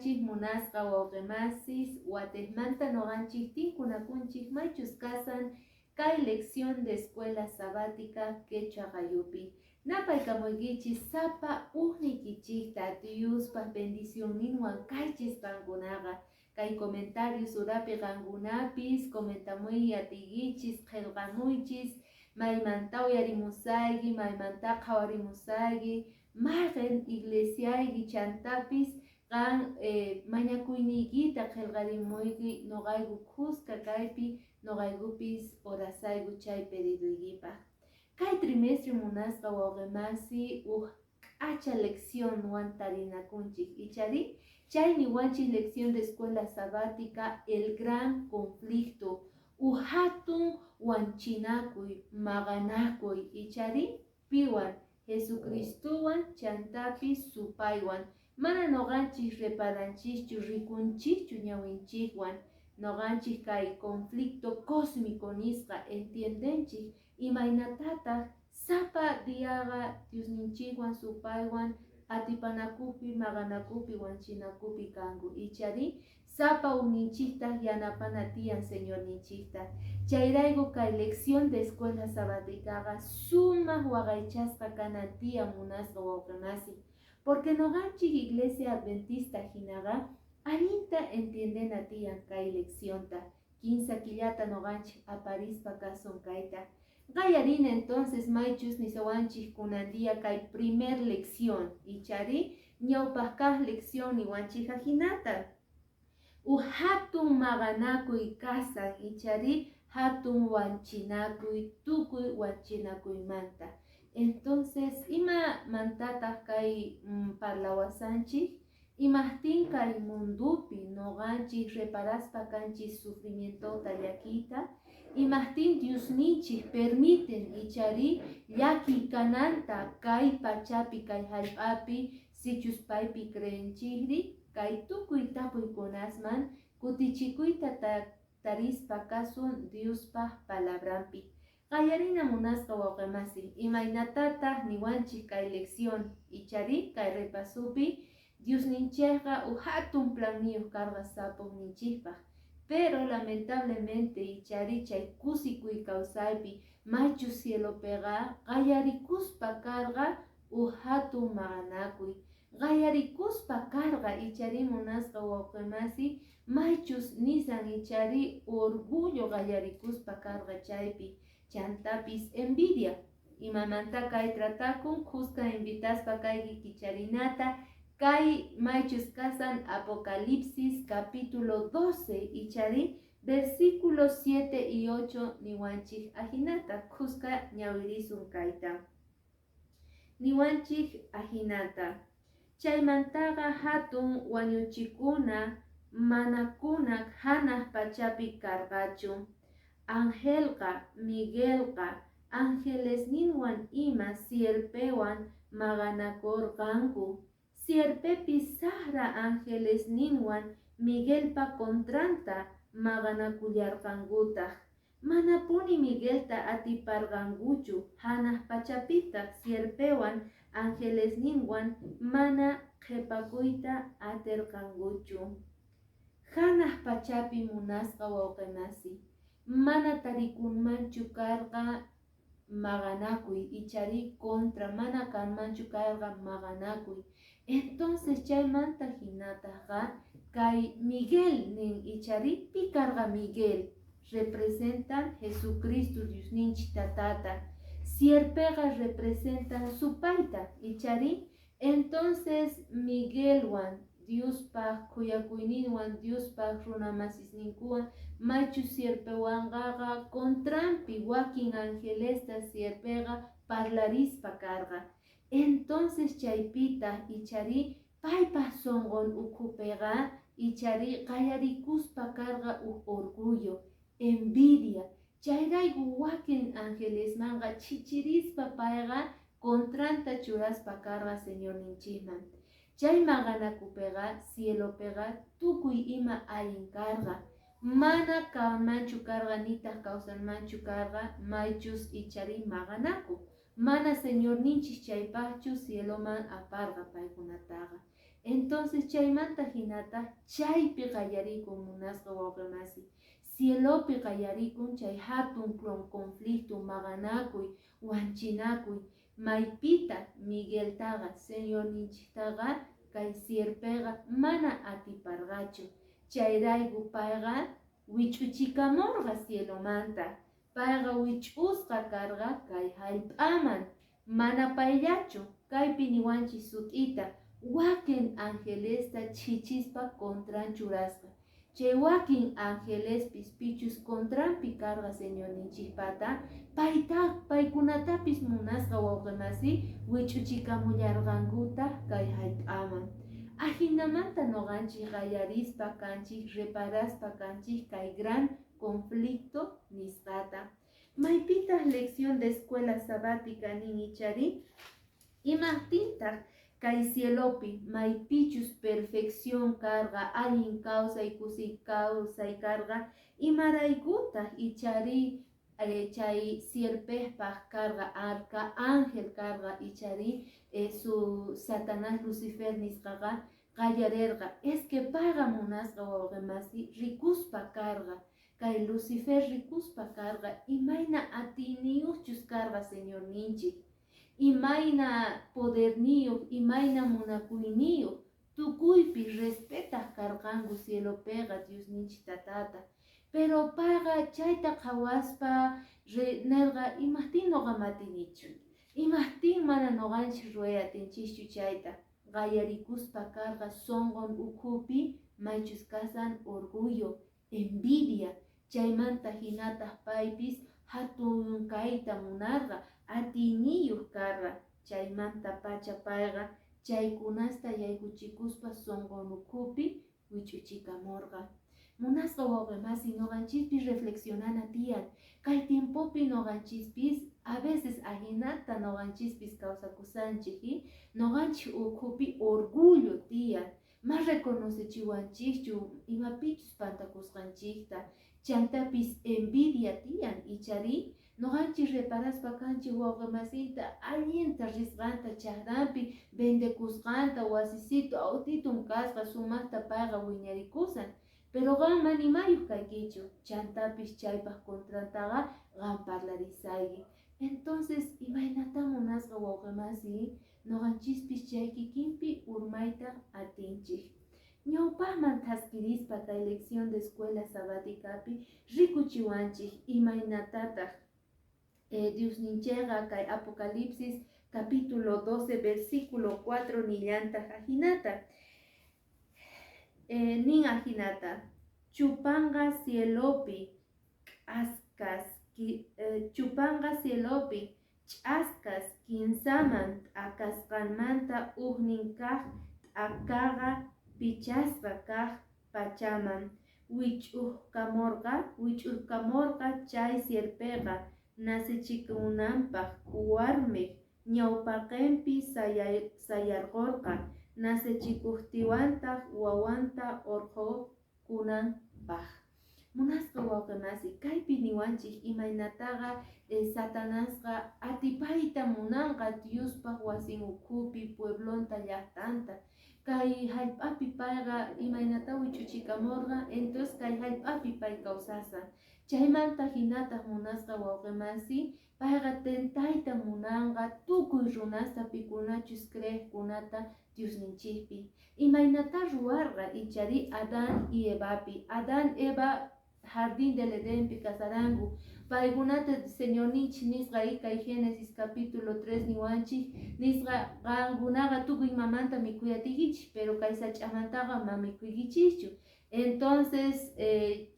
kaychis munasqa wawqimasis watesmanta noqanchik tinkunakunchik maychus kasan kay lección de escuela sabática quechua qayupi. Napaykamuykichis sapa uqnikichikta Diospa bendición ninwan kaychis kankunaqa. Kay comentarios urapi qankunapis comentamuy atigichis qillqamuychis maymanta uyarimusayki maymanta qhawarimusayki maqen iglesiayki chantapis qan mañakuyniykita qillqarimuyki noqayku kuska kaypi noqaykupis orasayku chay pediduykipaq. Kay trimestre munasqa wawqimasi q'acha lección wan tarinakunchik ichari chay niwanchik lección de escuela sabática el gran conflicto hatun wanchinakuy maqanakuy ichari piwan Jesucristuwan chantapis supaywan mana noqanchik reparanchikchu rikunchikchu ñawinchikwan noqanchik kay conflicto cósmico nisqa entiendenchik imaynatataq sapa diaqa Diosninchikwan supaywan atipanakupi maqanakupi wanchinakupi kanku ichari sapa uninchikta yanapana tiyan señorninchikta chayrayku kay lección de escuela sabáticaqa sumaq waqaychasqa kanan tiyan munasqa wawqimasi porque noqanchik iglesia adventista hinaqa allinta entiendena tiyan kay lecciónta 15 killata noqanchik aparispa kasun kayta qayarin entonces maychus nisawanchik kunandia kay primer lección ichari ñawpaq kaq lección niwanchikqa hinata hatun maqanakuy kasan ichari hatun wanchinakuy tukuy wanchinakuymanta entonces ima mantataq kay parlawasanchik imaqtin kay mundupi noqanchik reparaspa kanchik sufrimientota llakiyta imaqtin Diosninchik permiten ichari llakiykananta kay pachapi kay hallp'api sichus paypi creenchikri kay tukuy tapuykunasman kutichikuyta tarispa kasun Diospaq palabrampi qayarina munasqa wawqimasi imaynatataq niwanchik kay lección ichari kay repasupi Diosninchikqa hatun planniyuq karqa sapuqninchikpaq pero lamentablemente ichari chay kusikuy kawsaypi maychu cielopiqa qayarikuspa karqa hatun maqanakuy qayarikuspa karqa ichari munasqa wawqimasi maychus nisan ichari orgullo qayarikuspa karqa chaypi chantapis envidia imamanta kay tratakun kuska invitaspa kayki kicharinata kay maychus kasan Apocalipsis capítulo 12 ichari versículos 7 y 8 niwanchik ajinata kuska ñawirisun kayta niwanchik ajinata chaymantaqa hatun wañuchikuna manakunak hanaq pachapi karqachu Angelqa Miguelqa angelesninwan ima sierpewan maqanakurqanku sierpepi saqra angelesninwan Miguelpa contranta maqanakullarqankutaq manapuni Miguelta atiparqankuchu hanaq pachapita sierpewan angelesninwan mana qhepakuyta atirqankuchu hanaq pachapi munasqa wawqimasi mana tarikunmanchu karqa maqanakuy ichari contra mana kanmanchu karqa maqanakuy entonces chaymanta hinataqa kay Miguel nin ichari pi karqa Miguel representan Jesucristo Diosninchik tatata sierpega representan supayta ichari entonces Miguelwan Diospaq kuyakuyninwan Diospaq runamasisninkuwan maychu sierpewanqaqa contrampi wakin angelesta sierpega parlarispa karqa entonces chaypita ichari paypaq sonqon ukhupiqa ichari qayarikuspa karqa orgullo envidia chayrayku wakin angelesmanqa chichirispa payqa contranta churaspa karqa señorninchikman chay maqanakupiqa cielopiqa tukuy ima allin karqa mana kanmanchu karqa nitaq kawsanmanchu karqa maychus ichari maqanaku mana señorninchik chaypaqchu cieloman aparqa paykunataqa Entonces chaymanta hinata chaypi qallarikun munasqa wawqimasi. Cielopi qallarikun chay hatun conflicto maqanakuy, wanchinakuy, maypita Migueltaqa, Señor ninchiktaqa kay sierpega mana atiparqachu. Chayrayku payqa wich'uchikamurqa cielomanta. Payqa wich'usqa karqa kay hallp'aman. Mana payllachu kaypi niwanchik sut'ita wakin angelesta chichispa contran churasqa. Chay wakin angelespis pichus contranpi karqa Señor ninchikpata paykunatapis munasqa wawqimasi wich'uchikamullarqankuta kay hallp'aman. Ahinamanta noqanchik qallarispa kanchik reparaspa kanchik kay gran conflicto nisqata. Maypitaq lección de escuela sabática nin ichari imaqtintaq kay cielopi maypichus perfección karqa allin kawsay kusik kawsay karqa imaraykutaq ichari chay sierpejpaq karqa arca ángel karqa ichari su Satanás Lucifer nisqaqa qallarerqa es que payqa munasqa wawqimasi rikuspa karqa kay Lucifer rikuspa karqa imayna atiniyuqchus karqa Señor ninchik. Imayna poderniyuq, imayna munakuyniyuq, tukuypi respetaq karqanku cielopega Dios ninchik tatata. Pero payqa chayta qhawaspa nerqa imaqtin noqa matinichu. Imaqtin mana noqanchik ruay atinchikchu chayta. Qayarikuspa karqa sonqon ukhupi maychus kasan orgullo, envidia. Chaymanta hinataq paypis hatun kayta munarqa atiniyuq karqa. Chaymanta pacha payqa chaykunasta yaykuchikuspa sonqon ukhupi wich'uchikamurqa. Munasqa wawqimasi noqanchispis reflexionana tiyan. Kay tiempopi noqanchispis a veces ahinata noqanchispis kawsakusanchik noqanchik ukhupi orgullo tiyan. Mas reconocechiwanchikchu imapichus pantakusqanchikta. Chantapis envidia tiyan ichari noqanchik reparaspa kanchik wawqimasita allinta risqanta chaqranpi vendekusqanta wasisito autitun kasqa sumaqta payqa wiñarikusan. Pero qam manimayuq kaykichu chantapis chaypaq contrantaqa qam parlarisayki. Entonces imaynata munasqa wawqimasi noqanchispis chay kikinpi urmayta atinchik. Ñawpaqman taskirispa kay lección de escuela sabáticapi rikuchiwanchik imaynatataq Dios ninchega kay Apocalipsis capítulo 12 versículo 4 nillanta ajinata. Nin ajinata. Chupanga cielopi ch'askas kinsaman akasqanmanta uqnin kaq akaqa pichasqa kaq pachaman wich'urkamorqa chay sierpega nasichikunanpaq warmiq ñawpaqinpi sayarqorqa nasichikuqtiwantaq wawanta urqukunanpaq. Munasqa wawqimasi kaypi niwanchik imaynataqa Satanasqa atipayta munanqa Diospaq wasin ukhupi pueblonta llaqtanta. Kay hallp'api payqa imaynata wich'uchikamurqa entonces kay hallp'api pay kawsasan. Chaymanta hinataq munasqa wawqimasi payqa tentayta munanqa tukuy runasta pikunachus creeqkunata Dios ninchikpi. Imaynata ruwarqa ichari Adán y Evapi. Adán, Eva jardín del Edenpi kasaranku. Paykunata Señor ninchik nisqa kay Génesis capítulo 3 niwanchik nisqa qankunaqa tukuy mamanta mikuyatikichik pero kay sach'amantaqa mamikuykichikchu. Entonces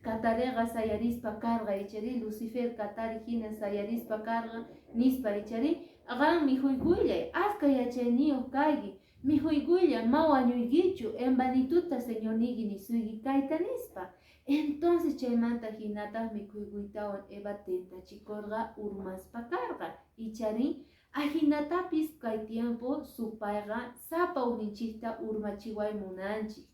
katarega sayarispa karqa ichari Lucifer katari hina sayarispa karqa nispa ichari qan mihuykuyllay asqa yachayniyuq kayki mihuykuylla ma wañuykichu envanituta Señor niki nisuyki kayta nispa. Entonces chaymanta hinataq mikhuykuytawan Eva tentachikurqa urmaspa karqa ichari ahinatapis kay tiempo supayqa sapa uninchikta urmachiway munanchik.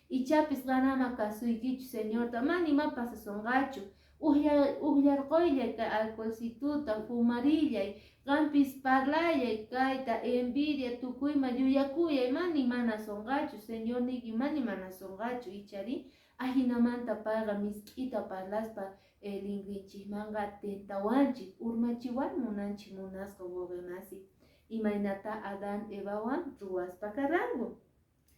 Ichapis ganama kasuykichu Señorta mani ma pasasonqachu uhllarqoyllay kay alcoholcituta fumarillay qampis parlallay kayta envidia tukuyma lluyakuyay mana sonqachu señor niki mana sonqachu ichari ajinamanta payqa misk'ita parlaspa linrinchikmanqa tentawanchik urmachiwan munanchik munasqa wawqimasi imaynata Adán Evawan ruwaspa karranku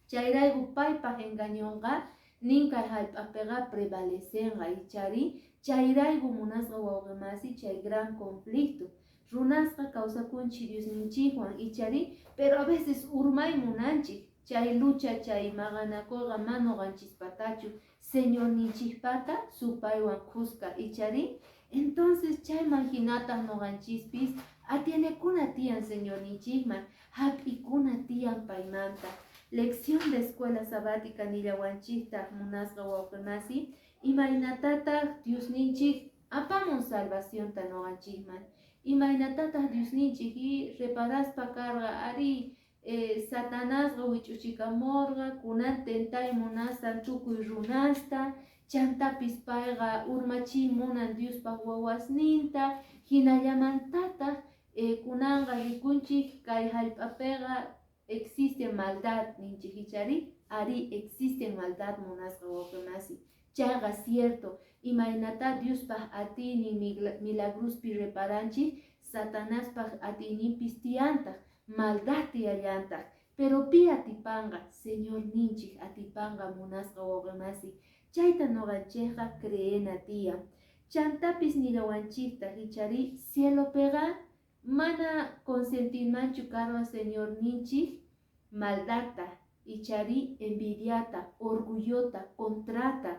chayrayku paypaq engañonqa ninka hallp'apiqa prevalecenqa ichari chayrayku munasqa wawqimasi chay gran conflicto runasqa kawsakunchik Diosninchikwan ichari pero a veces urmay munanchik chay lucha chay maqanakuqa manoqanchispatachu señorninchikpata supaywan kuska ichari entonces chayman hinataq noqanchispis atienekuna tiyan señorninchikman hap'ikuna tiyan paymanta lección de escuela sabática nillawanchikta munasqa wawqimasi imaynatataq Diosninchik apamun salvacionta noqanchikman imaynatataq Diosninchik reparaspa karqa ari Satanasqa wich'uchikamurqa kunan tentay munasan tukuy runasta chantapis payqa urmachiy munan Diospaq wawasninta hinallamantataq kunanqa rikunchik kay hallp'apiqa existe maldad ninchik ichari ari existe maldad munasqa wawqimasi chayqa cierto imaynata Diospaq atinin milagruspi reparanchik Satanaspaq atininpis tiyantaq maldad tiyallantaq pero pi atipanga señor ninchik atipanga munasqa wawqimasi chayta noqanchikqa creena tiyan chantapis nillawanchikta ichari cielopiqa mana consentinmanchu karqa señor ninchik maldadta ichari envidiata orgullota contrata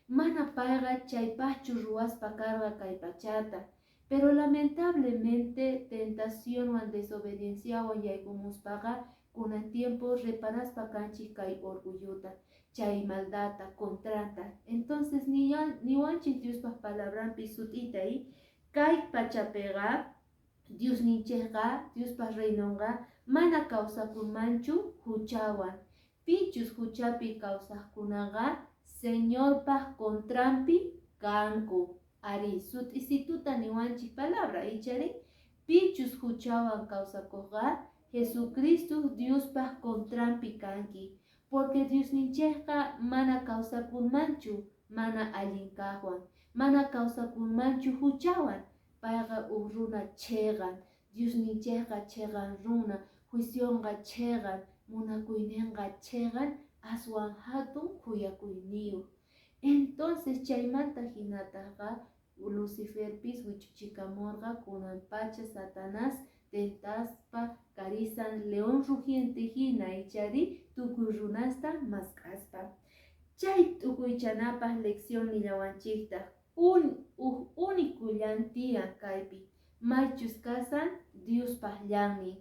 mana payqa chaypachu ruwaspa karqa kay pachata pero lamentablemente tentacionwan desobedienciawan yaykumuspaqa kunan tiempo reparaspa kanchik kay orgullota chay maldata contrata entonces niwanchik Diospaq palabranpi sut'itay kay pachapiqa Diosninchikqa Diospaq reynonqa mana kawsakunmanchu huchawan pichus huchapi kawsaqkunaqa Señorpaq contrampi kanku ari sut'isituta niwanchik palabra ichari pichus huchawan kawsakuqqa Jesucristo Diospaq contrampi kanki porque Diosninchikqa mana kawsakunmanchu mana allinkaqwan mana kawsakunmanchu huchawan payqa runa cheqan Diosninchikqa cheqan runa juicionqa cheqan munakuyninqa cheqan aswan hatun kuyakuyniyuq entonces chaymanta hinataqa Luciferpis wich'uchikamurqa kunan pacha Satanás tentaspa karisan león rugiente hina ichari tukuy runasta mask'aspa chay tukuychanapaq lección nillawanchikta único llan tiyan kaypi maychus kasan Diospaq llanmi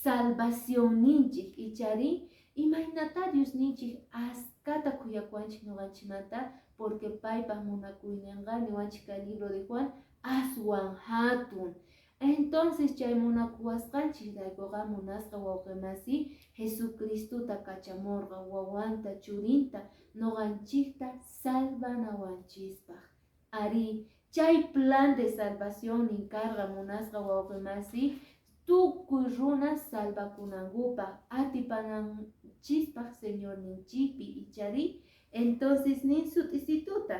salvación ninchik ichari imaynata Diosninchik askata kuyakuanchik noqanchikmanta porque paypaq munakuyninqa niwanchik kay libro de Juan aswan hatun entonces chay munakuwasqanchik raykuqa munasqa wawqimasi Jesucristuta kachamurqa wawanta churinta noqanchikta salvanawanchispaq ari chay plan de salvación ninkarqa munasqa wawqimasi tukuy runa salvakunankupaq atipananchispak señor ninchikpi ichari entonces nin sut'isituta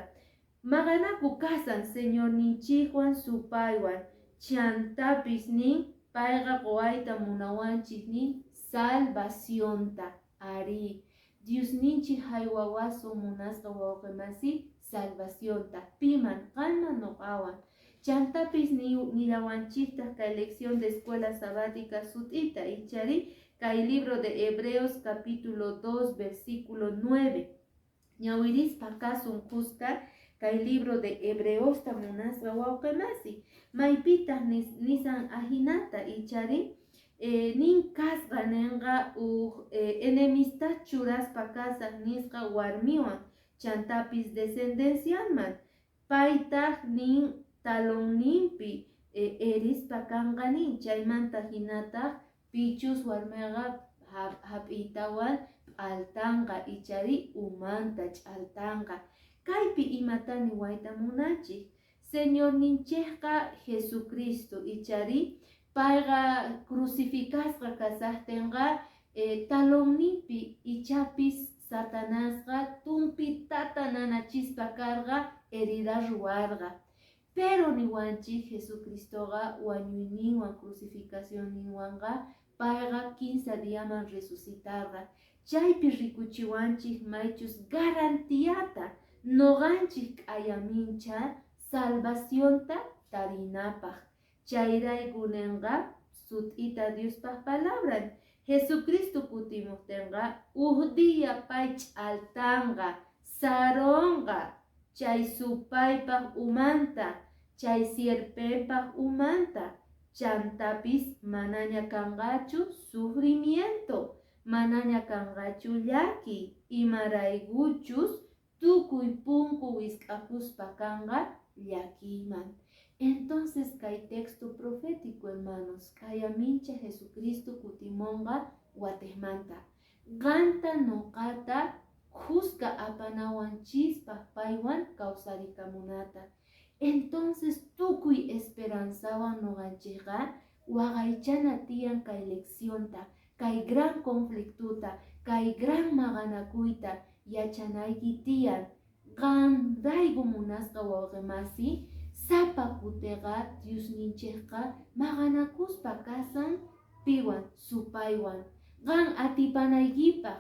maqanaku kasan señor ninchikwan supaywan chantapis nin payqa qowayta munawanchik nin salvacionta ari Dios ninchik haywawasun munasqa wawqimasi salvacionta piman qanman nuqawan chantapis nillawanchikta kay lección de escuela sabática sut'ita ichari kay libro de Hebreos capítulo 2 versículo 9 ñawirispa kasun kuska kay libro de Hebreosta munasqa wawqimasi maypitaq nisan ajinata ichari nin kasqa ninqa enemistad churaspa kasaq nisqa warmiwan chantapis descendenciaman paytaq nin talonninpi erispa kanqa nin chaymanta hinataq pichus warmiqa hap'iytawan p'altanqa ichari umanta ch'altanqa kaypi imatani wayta munanchik Señor ninchejqa Jesucristo ichari payqa crucificasqa kasaqtinqa talonninpi ichapis Satanasqa tumpitata nanachispa karqa herida ruwarqa. Pero niwanchik Jesucristoqa wañuyninwan crucificacionninwanqa payqa 15 diaman resucitarqa. Chaypi rikuchiwanchik maychus garantiata noqanchik ayamincha salvacionta tarinapaq. Chayrayku ninqa sut'ita Diospaq palabran. Jesucristo kutimuqtinqa dia pay ch'altanqa, saronqa, chay supaypaq umanta, chay sierpenpaq umanta, chantapis manaña kanqachu sufrimiento, manaña kanqachu llaki, imaraykuchus tukuy punku wisk'apuspa kanqa llakiman. Entonces kay texto profético, hermanos, kayamincha Jesucristo kutimonqa watejmanta. Qanta noqata juzga apanawanchispaq paywan kawsarikamunata. Entonces tukuy esperanzawan noqanchikqa waqaychana tiyan kay leccionta, kay gran conflictuta, kay gran maqanakuyta yachanayki tiyan. Qandayku munasqa wawqimasi, sapa kutiqa Diosninchikqa maqanakuspa kasan piwan supaywan. Qan atipanaykipaq,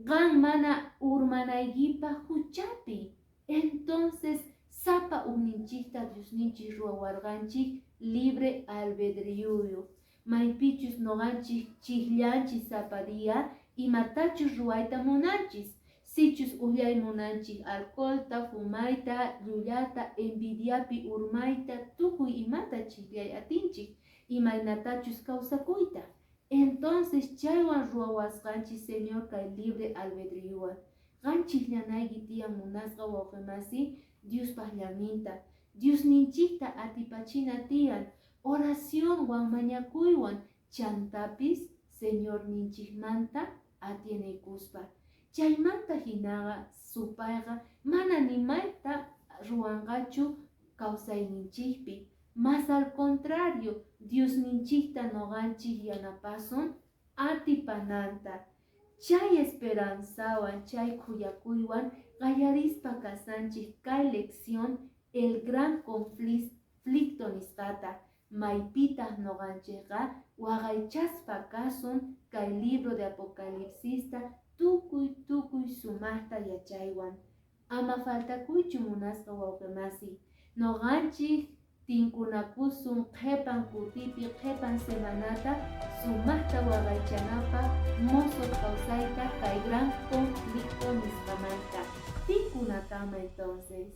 qan mana urmanaykipaq huchapi. Entonces sapa ukninchikta Diosninchik ruwawarqanchik libre albedriuyo. Maypichus noqanchik chikllanchin sapa dia imatachus ruwayta munanchis. Sichus ullay munanchik alcoholta, fumayta, llullata, envidiapi urmayta, tukuy imata chikllay atinchik, imaynatachus kawsakuyta. Entonces chaywan ruwawasqanchik Señor kay libre albedriuwan. Qanchik llanayki tiyan munasqa wawqimasi Diospaq llaminta, Diosninchikta atipachina tiyan, oracionwan mañakuywan chantapis Señor ninchikmanta atienaykuspa. Chaymanta hinaqa supayqa mana nimayta ruwanqachu kawsayninchikpi. Mas al contrario, Diosninchikta noqanchik yanapasun atipananta. Chay esperanzawan, chay kuyakuywan qallarispa kasanchik kay lección el gran conflicto nisqata. Maypitaq noqanchikqa waqaychaspa kasun kay libro de Apocalipsista tukuy sumaqta yachaywan. Ama faltakuychu munasqa wawqimasi. Noqanchik tinkunakusun qhipan kutipi, qhipan semanata sumaqta waqaychanapaq mosoq kawsayta kay gran conflicto nisqamanta. Tinkunakama entonces.